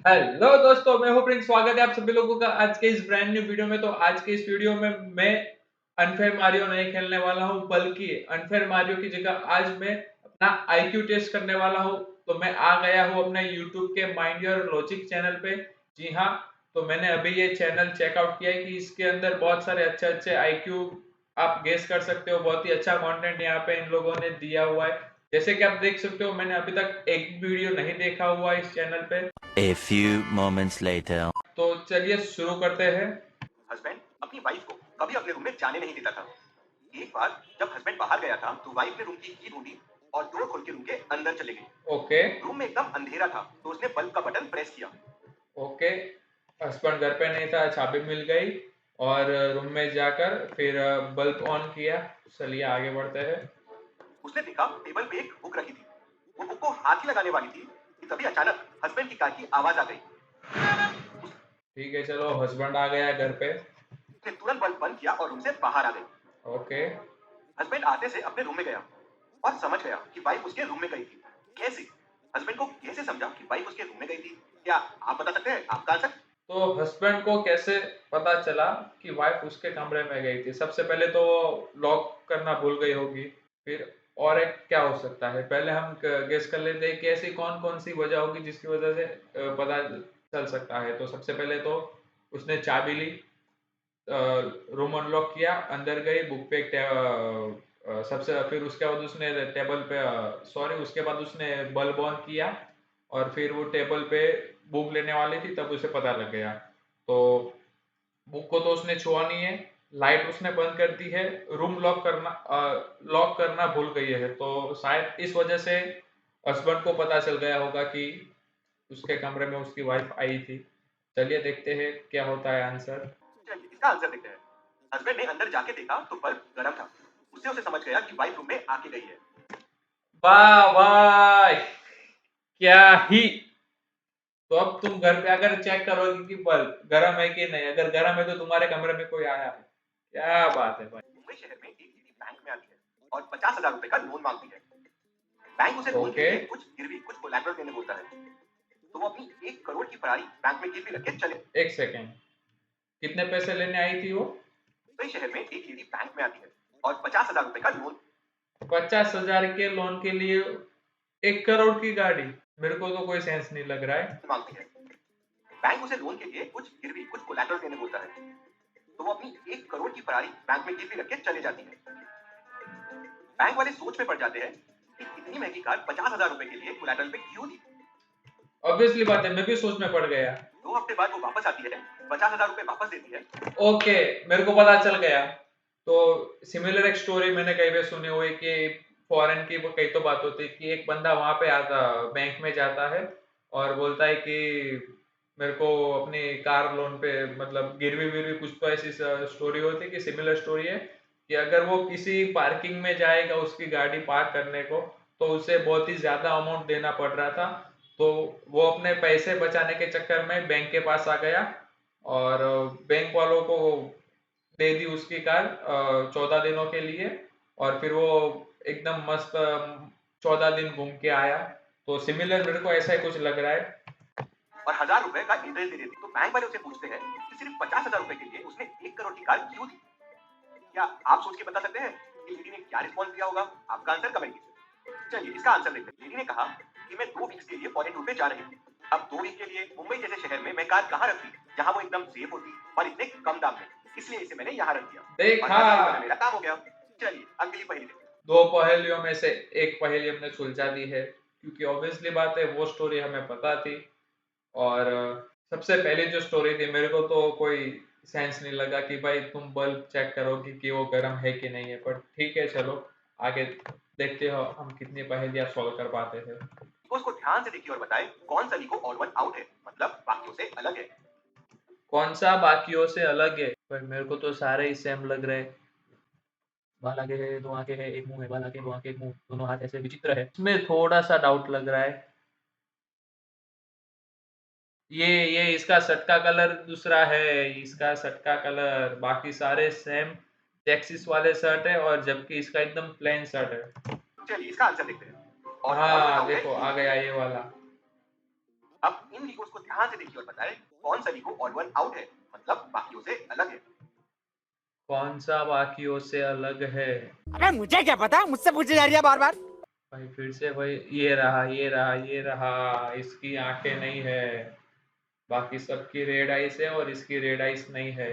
Hello दोस्तों, मैं हूं प्रिंस। स्वागत है आप सभी लोगों का आज के इस ब्रांड न्यू वीडियो में। तो आज के इस वीडियो में मैं अनफेयर मारियो नहीं खेलने वाला हूं, बल्कि अनफेयर मारियो की जगह आज मैं अपना आईक्यू टेस्ट करने वाला हूं। तो मैं आ गया हूं अपने यूट्यूब के माइंड योर लॉजिक चैनल पे। जी हाँ, तो मैंने अभी ये चैनल चेकआउट किया है कि इसके अंदर बहुत सारे अच्छे अच्छे आईक्यू आप गेस कर सकते हो। बहुत ही अच्छा कंटेंट यहाँ पे इन लोगों ने दिया हुआ है। जैसे कि आप देख सकते हो, मैंने अभी तक एक वीडियो नहीं देखा हुआ इस चैनल पे। A few moments later. तो चलिए शुरू करते हैं। हस्बैंड अपनी वाइफ को कभी अपने रूम में जाने नहीं देता था। एक बार जब हस्बैंड बाहर गया था तो वाइफ ने रूम की ढूंढी और डोर खोल के रूम के अंदर चले गई। ओके। रूम में एकदम अंधेरा था तो उसने बल्ब का बटन प्रेस किया। ओके, हस्बैंड घर पे नहीं था, चाबी मिल गई और रूम में जाकर फिर बल्ब ऑन किया। चलिए आगे बढ़ते हैं। उसने देखा टेबल पे एक बुक रखी थी। वो बुक को हाथ ही लगाने वाली थी कि तभी अचानक हस्बैंड की कार की आवाज आ गई। ठीक है, चलो हस्बैंड आ गया घर पे। उसने तुरंत बल्ब बंद किया और रूम से बाहर आ गई। ओके। हस्बैंड आते से अपने रूम में गया और समझ गया कि वाइफ उसके रूम में गई थी। कैसे? हस्बैंड को कैसे समझा कि वाइफ उसके रूम में गई थी? क्या आप बता सकते हैं? आपका आंसर? तो हस्बैंड को कैसे पता चला कि वाइफ उसके कमरे में गई थी? सबसे पहले तो वो लॉक करना भूल गई होगी। फिर और एक क्या हो सकता है, पहले हम गेस कर लेते हैं कि ऐसी कौन कौन सी वजह होगी जिसकी वजह से पता चल सकता है। तो सबसे पहले तो उसने चाबी ली, रूम अनलॉक किया, अंदर गई, बुक पे सबसे फिर उसके बाद उसने टेबल पे सॉरी उसके बाद उसने बल्ब ऑन किया और फिर वो टेबल पे बुक लेने वाली थी, तब उसे पता लग गया। तो बुक को तो उसने छुआ नहीं है, लाइट उसने बंद कर दी है, रूम लॉक करना भूल गई है। तो शायद इस वजह से हस्बैंड को पता चल गया होगा कि उसके कमरे में उसकी वाइफ आई थी। चलिए देखते हैं क्या होता है आंसर। चलिए इसका आंसर देखते हैं। हस्बैंड ने अंदर जाके देखा तो बल्ब गर्म था। उससे उसे समझ गया कि वाइफ रूम में आके गई है। वाह वाह, क्या ही। तो अब तुम घर पे अगर चेक करोगे कि बल्ब गर्म है कि नहीं, अगर गर्म है तो तुम्हारे कमरे में कोई आया है। क्या बात है भाई। मुंबई शहर में एक दीदी बैंक में आती है और 50,000 रुपए का लोन मांगती है। बैंक उसे लोन के ओके। लिए कुछ गिरवी कुछ कोलैटरल देने बोलता है। तो वो अपनी 1 करोड़ की फरारी बैंक में गिरवी रख के चले। एक सेकेंड, कितने पैसे लेने आई थी वो? मुंबई शहर में एक दीदी बैंक में आती है और 50,000 रुपए का लोन 50,000 के लोन के लिए 1 करोड़ की गाड़ी? मेरे को तो कोई सेंस नहीं लग रहा है। मांगती है। बैंक उसे लोन के लिए कुछ गिरवी कुछ कोलैटरल देने बोलता है। तो वो अपनी 1 करोड़ की फरारी बैंक में गिरवी रख के चले जाती है। बैंक वाले सोच में पड़ जाते हैं कि इतनी महंगी कार 50,000 रुपए के लिए कोलैटरल पे क्यों दी। ऑब्वियसली बात है, मैं भी सोच में पड़ गया। 2 हफ्ते बाद वो वापस आती है, 50,000 रुपए वापस देती है। ओके, मेरे को पता चल गया। तो सिमिलर एक स्टोरी मैंने कहीं पे सुनी हुई कि फॉरेन की कई तो बात होती है कि एक बंदा वहां पे आता, बैंक में जाता है और बोलता है कि मेरे को अपनी कार लोन पे मतलब गिरवी विरवी कुछ तो ऐसी स्टोरी होती है कि सिमिलर स्टोरी है कि अगर वो किसी पार्किंग में जाएगा उसकी गाड़ी पार्क करने को, तो उसे बहुत ही ज्यादा अमाउंट देना पड़ रहा था। तो वो अपने पैसे बचाने के चक्कर में बैंक के पास आ गया और बैंक वालों को दे दी उसकी कार 14 दिनों के लिए। और फिर वो एकदम मस्त 14 दिन घूम के आया। तो सिमिलर मेरे को ऐसा ही कुछ लग रहा है। और 1,000 रुपए का इंटरेस्ट दे देती। तो बैंक वाले उसे पूछते हैं कि सिर्फ 50,000 रुपए के लिए उसने 1 करोड़ की कार क्यों दी। क्या आप सोच के बता सकते हैं कि लेडी ने क्या रिस्पॉन्स दिया होगा? आपका आंसर कमेंट कीजिए। चलिए इसका आंसर देखते हैं। लेडी ने कहा कि मैं 2 वीक्स के लिए फॉरेन टूर पे जा रही हूँ। अब 2 वीक के लिए मुंबई जैसे शहर में मैं कार कहाँ रखती जहाँ वो एकदम सेफ होती और इतने कम दाम में। इसलिए इसे मैंने यहाँ रख दिया और देखा, 1,000 रुपए में मेरा काम हो गया। चलिए अगली पहेली देखते हैं। दो पहेलियों में से एक पहेली हमने सुलझा दी है, क्योंकि ऑब्वियसली बात है वो स्टोरी हमें पता थी। और सबसे पहले जो स्टोरी थी मेरे को तो कोई सेंस नहीं लगा कि भाई तुम बल्ब चेक करोगे कि वो गर्म है कि नहीं है। पर ठीक है, चलो आगे देखते हो हम कितनी पहेलियां सॉल्व कर पाते हैं। उसको ध्यान से देखिए और बताएं कौन सा लिखो और वन आउट है, मतलब बाकियों से अलग है। कौन सा बाकियों से अलग है? पर मेरे को तो सारे ही सेम लग रहे हैं। बाल आगे है, दो आंखें है, एक मुंह है, बाल आगे, दो आंखें, एक मुंह, दोनों हाथ ऐसे विचित्र है। इसमें थोड़ा सा डाउट लग रहा है। ये इसका शर्ट का कलर दूसरा है, इसका शर्ट का कलर, बाकी सारे सेम चेक्सिस वाले शर्ट है और जबकि इसका एकदम प्लेन शर्ट है। चलिए इसका आंसर देखते हैं। और वन हाँ आउट है देखो, ये। आ गया ये वाला। अब इन लीगोस को ध्यान से देखिए और बताएं कौन सा लीगो ऑड वन आउट है, मतलब बाकियों से अलग है। कौन सा बाकियों से अलग है? अबे मुझे क्या पता, मुझसे पूछे जा रही है बार बार। भाई फिर से भाई, ये रहा ये रहा ये रहा, इसकी आंखें नहीं है, बाकी सबकी रेड आइस है और इसकी रेड आइस नहीं है।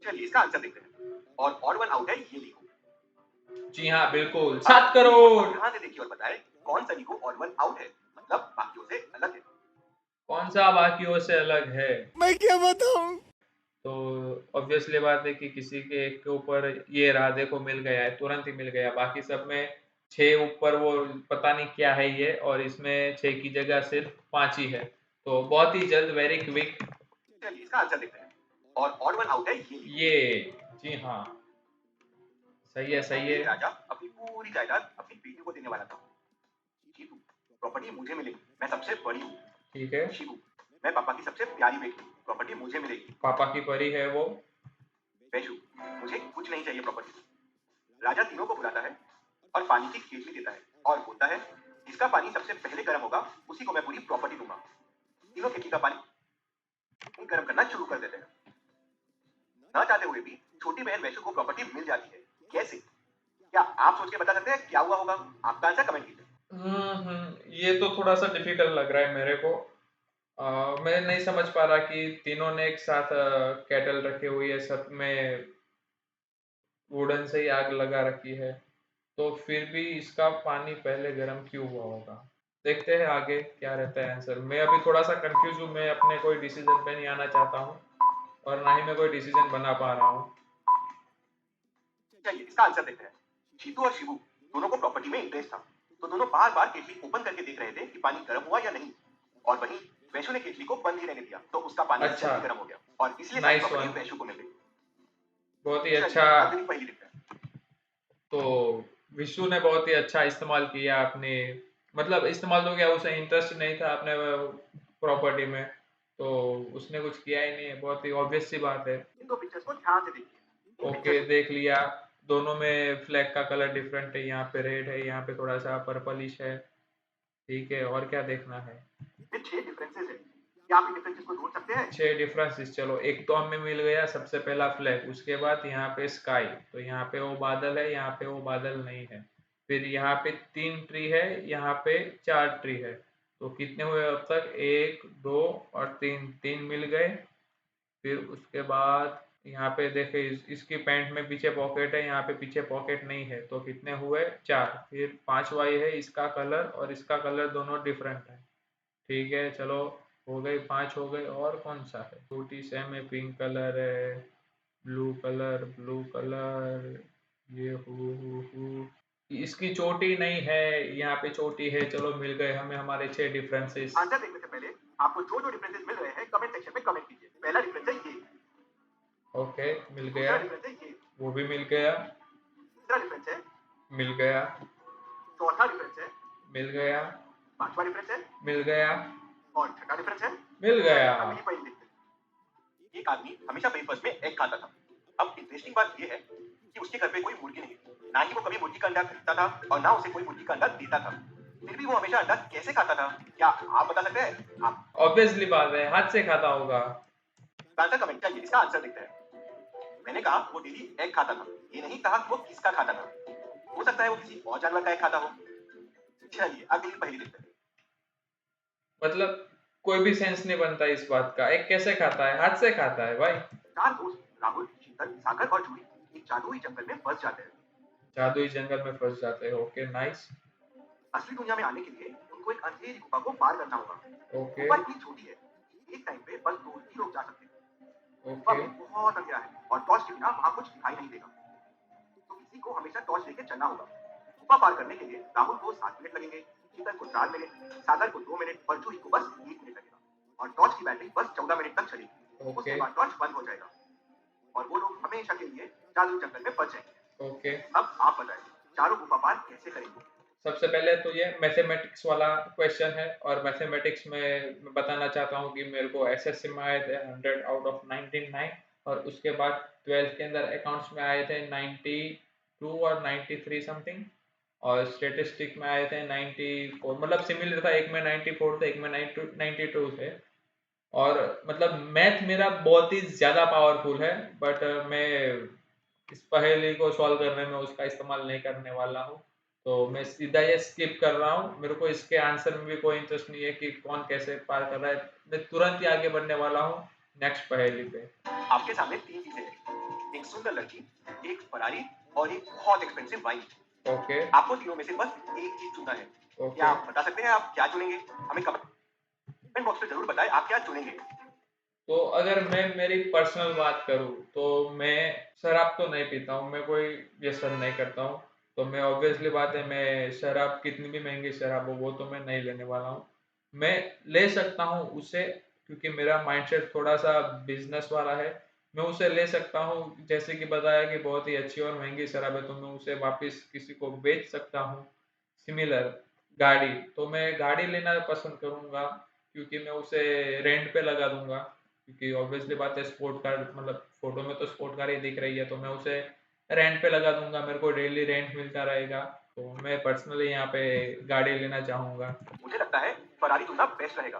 चलिए इसका आंसर देखते हैं, और ऑड वन आउट है ये लीगो। जी हाँ बिल्कुल, अब 7 इन लीगोस को करोड़। ध्यान से देखिए और बताएं कौन सा लीगो ऑड वन आउट है, मतलब बाकियों से अलग है। कौन सा बाकियों से अलग है? मैं क्या बताऊं? तो ऑब्वियसली बात है कि किसी के एक के ऊपर ये रहा, देखो मिल गया है, तुरंत ही मिल गया। बाकी सब में 6 ऊपर वो पता नहीं क्या है ये, और इसमें 6 की जगह सिर्फ 5 ही है। तो बहुत ही जल्द, वेरी क्विक। चलिए इसका आंसर देखते हैं, और ऑड वन आउट है ये लीगो। ये जी हाँ, सही है सही एक है। राजा अपनी पूरी जायदाद अपनी बेटी को देने वाला था। जीतू, प्रॉपर्टी मुझे मिलेगी, मैं सबसे बड़ी हूँ। ठीक है, शिबू, मैं पापा की सबसे प्यारी बेटी हूँ, प्रॉपर्टी मुझे मिलेगी। पापा की परी है वो। वैशु, मुझे कुछ नहीं चाहिए प्रॉपर्टी। राजा तीनों को बुलाता है और पानी की केतली देता है और बोलता है जिसका पानी सबसे पहले गर्म होगा उसी को मैं पूरी प्रॉपर्टी दूंगा। तीनों केतली का पानी गर्म करना शुरू कर देते हैं। न चाहते हुए भी छोटी बहन वैशु को प्रॉपर्टी मिल जाती है। कैसे? क्या आप सोच के बता सकते हैं क्या हुआ होगा? आपका आंसर कमेंट कीजिए। ये तो थोड़ा सा डिफिकल्ट लग रहा है मेरे को। मैं नहीं समझ पा रहा कि तीनों ने एक साथ कैटल रखी हुई है, सब में वुडन से ही आग लगा रखी है, तो फिर भी इसका पानी पहले गर्म क्यों हुआ होगा? देखते हैं आगे क्या रहता है आंसर। मैं अभी थोड़ा सा कंफ्यूज हूँ, मैं अपने कोई डिसीजन पे नहीं आना चाहता हूँ, और ना ही मैं कोई डिसीजन बना पा रहा हूँ। चलिए इसका आंसर देखते हैं। जीतू और शिबू दोनों को प्रॉपर्टी में इंटरेस्ट था, तो दोनों बार बार केतली ओपन करके देख रहे थे कि पानी गर्म हुआ या नहीं। और वहीं वैशु ने केतली को बंद ही रहने दिया, तो उसका पानी अच्छा, जल्दी गर्म हो गया और इसलिए सारी नाइस प्रॉपर्टी वन, वैशु को मिल गई। बहुत ही चलिए अच्छा। अगली पहेली देखते हैं। तो विशु ने बहुत ही अच्छा इस्तेमाल किया अपने, मतलब इस्तेमाल तो क्या, उसे इंटरेस्ट नहीं था अपने प्रॉपर्टी में, तो उसने कुछ किया ही नहीं है, बहुत ही ऑब्वियस सी बात है। इन दो पिक्चर्स को ध्यान से देखिए। इन ओके, पिक्चर्स देख लिया। दोनों में फ्लैग का कलर डिफरेंट है, यहाँ पे रेड है, यहाँ पे थोड़ा सा पर्पलिश है। ठीक है, और क्या देखना है? में 6 डिफरेंसेस हैं। क्या आप इन डिफरेंसेस को ढूंढ सकते हैं? 6 डिफरेंसेस, चलो एक तो हमें मिल गया सबसे पहला फ्लैग, उसके बाद यहाँ पे स्काई, तो यहाँ पे वो बादल है, यहाँ पे वो बादल नहीं है। फिर यहाँ पे 3 ट्री है, यहाँ पे 4 ट्री है। तो कितने हुए अब तक? 1 2 और 3, 3 मिल गए। फिर उसके बाद यहाँ पे देखे, इसकी पैंट में पीछे पॉकेट है, यहाँ पे पीछे पॉकेट नहीं है, तो कितने हुए? 4। फिर 5वां ये है, इसका कलर और इसका कलर दोनों डिफरेंट है। ठीक है चलो, हो गई 5 हो गए। और कौन सा है? छोटी सेम है, पिंक कलर है, ब्लू कलर, ये हु इसकी चोटी नहीं है, यहाँ पे चोटी है। चलो मिल गए हमें हमारे 6 डिफरेंसेस। आंसर देखने से पहले आपको जो जो डिफरेंसेस मिल रहे हैं कमेंट सेक्शन में कमेंट कीजिए। पहला डिफरेंस है ये, ओके मिल दूसरा गया, डिफरेंस है ये, वो भी मिल गया, तीसरा डिफरेंस है, मिल गया, चौथा डिफरेंस है, मिल गया, पांचवा डिफरेंस है मिल गया, और छठा डिफरेंस है। मिल गया। अगली पॉइंट देखते हैं। एक आदमी हमेशा ब्रेकफास्ट में एग खाता था। अब इंटरेस्टिंग बात यह है कि उसके घर पे कोई मुर्गी नहीं थी, ना ही वो कभी मुर्गी का अंडा खरीदता था और ना उसे कोई मुर्गी का अंडा देता था। फिर भी वो हमेशा अंडा कैसे खाता था? क्या आप बता सकते हैं? आप ऑब्वियसली बात है, हाथ से खाता होगा। आंसर कमेंट करिए। इसका आंसर देखते हैं। मैंने कहा वो डेली एग खाता था, ये नहीं कहा कि वो किसका खाता था। हो सकता है वो किसी और जानवर का एग खाता हो। चलिए अगली पहेली देखते हैं। मतलब कोई भी सेंस नहीं बनता इस बात का, एक कैसे खाता है? हाथ से खाता है भाई। 4 दोस्त राहुल, शीतल, सागर और जूही एक जादुई जंगल में फंस जाते हैं। जादुई जंगल में फंस जाते हैं, ओके नाइस। असली दुनिया में आने के लिए उनको एक अंधेरी गुफा को पार करना होगा। ओके गुफा इतनी छोटी है, एक टाइम पे बस 2 ही लोग जा सकते हैं। गुफा ओके में बहुत अंधेरा है और टॉर्च के बिना वहां कुछ दिखाई नहीं देगा, तो किसी को हमेशा टॉर्च लेके चलना होगा। गुफा पार करने के लिए राहुल को 7 मिनट लगेंगे, शीतल को 4 मिनट, सागर को 2 मिनट और जूही को बस 1 मिनट लगेगा। और टॉर्च की बैटरी बस 14 मिनट तक चलेगी। ओके उसके बाद टॉर्च बंद हो जाएगा और वो लोग हमेशा के लिए जादुई जंगल में फंस जाएंगे। ओके। अब आप बताएं चारों गुफा पार कैसे करेंगे? सबसे पहले तो ये मैथमेटिक्स वाला क्वेश्चन है, और मैथमेटिक्स में मैं बताना चाहता हूँ कि मेरे को एसएससी में आए थे 100 आउट ऑफ 99, और उसके बाद 12th के अंदर अकाउंट्स में आए थे 92 और 93 समथिंग, और स्टेटिस्टिक में आए थे 94, मतलब सिमिलर था, एक में 94 थे, एक में 92 थे। और मतलब मैथ मेरा बहुत ही ज़्यादा पावरफुल है, बट मैं इस पहेली को सॉल्व करने में उसका इस्तेमाल नहीं करने वाला हूँ। तो मैं सीधा ये स्किप कर रहा हूँ, मेरे को इसके आंसर में भी कोई इंटरेस्ट नहीं है कि कौन कैसे पार कर रहा है। मैं तुरंत ही आगे बढ़ने वाला हूँ नेक्स्ट पहेली पे। आपके सामने 3 चीजें हैं, एक सुंदर लड़की, एक फरारी और एक बहुत एक्सपेंसिव वाइन। ओके, आपको तीनों में से बस एक चीज चुनना है। क्या ओके। आप बता सकते हैं आप क्या चुनेंगे? हमें कमेंट बॉक्स में जरूर बताएं आप क्या चुनेंगे। तो अगर मैं मेरी पर्सनल बात करूँ, तो मैं शराब तो नहीं पीता हूँ, मैं कोई व्यसन नहीं करता हूँ। तो मैं ऑब्वियसली बात है, मैं शराब कितनी भी महंगी शराब हो वो तो मैं नहीं लेने वाला हूँ। मैं ले सकता हूँ उसे, क्योंकि मेरा माइंडसेट थोड़ा-सा बिज़नेस वाला है। मैं उसे ले सकता हूँ, जैसे कि बताया कि बहुत ही अच्छी और महंगी शराब है तो मैं उसे वापस किसी को बेच सकता हूँ। सिमिलर गाड़ी, तो मैं गाड़ी लेना पसंद करूँगा, क्योंकि मैं उसे रेंट पे लगा दूँगा। क्योंकि ऑब्वियसली बात है, स्पोर्ट कार मतलब फोटो में तो स्पोर्ट कार ही दिख रही है, तो मैं उसे रेंट पे लगा दूंगा, मेरे को डेली रेंट मिलता रहेगा। तो मैं पर्सनली यहाँ पे गाड़ी लेना चाहूंगा। मुझे लगता है फरारी चुनना बेस्ट रहेगा।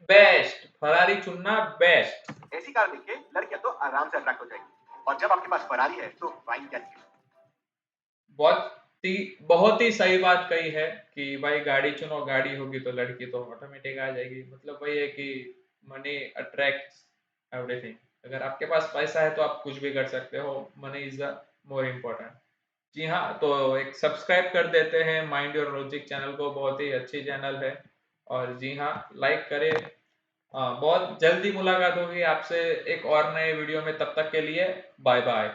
बेस्ट फरारी चुनना बेस्ट। ऐसी कार देख के लड़कियां तो आराम से अट्रैक्ट हो जाएगी, और जब आपके पास फरारी है तो वाइन क्या चाहिए। बहुत बहुत ही सही बात कही है कि भाई गाड़ी चुनो, गाड़ी होगी तो लड़की तो ऑटोमेटिक आ जाएगी। मतलब वही है कि मनी अट्रैक्ट्स एवरीथिंग। अगर आपके पास पैसा है तो आप कुछ भी कर सकते हो, money is the more important. जी हाँ, तो एक सब्सक्राइब कर देते हैं माइंड योर लॉजिक चैनल को, बहुत ही अच्छी चैनल है। और जी हाँ, लाइक करें। बहुत जल्दी मुलाकात होगी आपसे एक और नए वीडियो में, तब तक के लिए बाय बाय।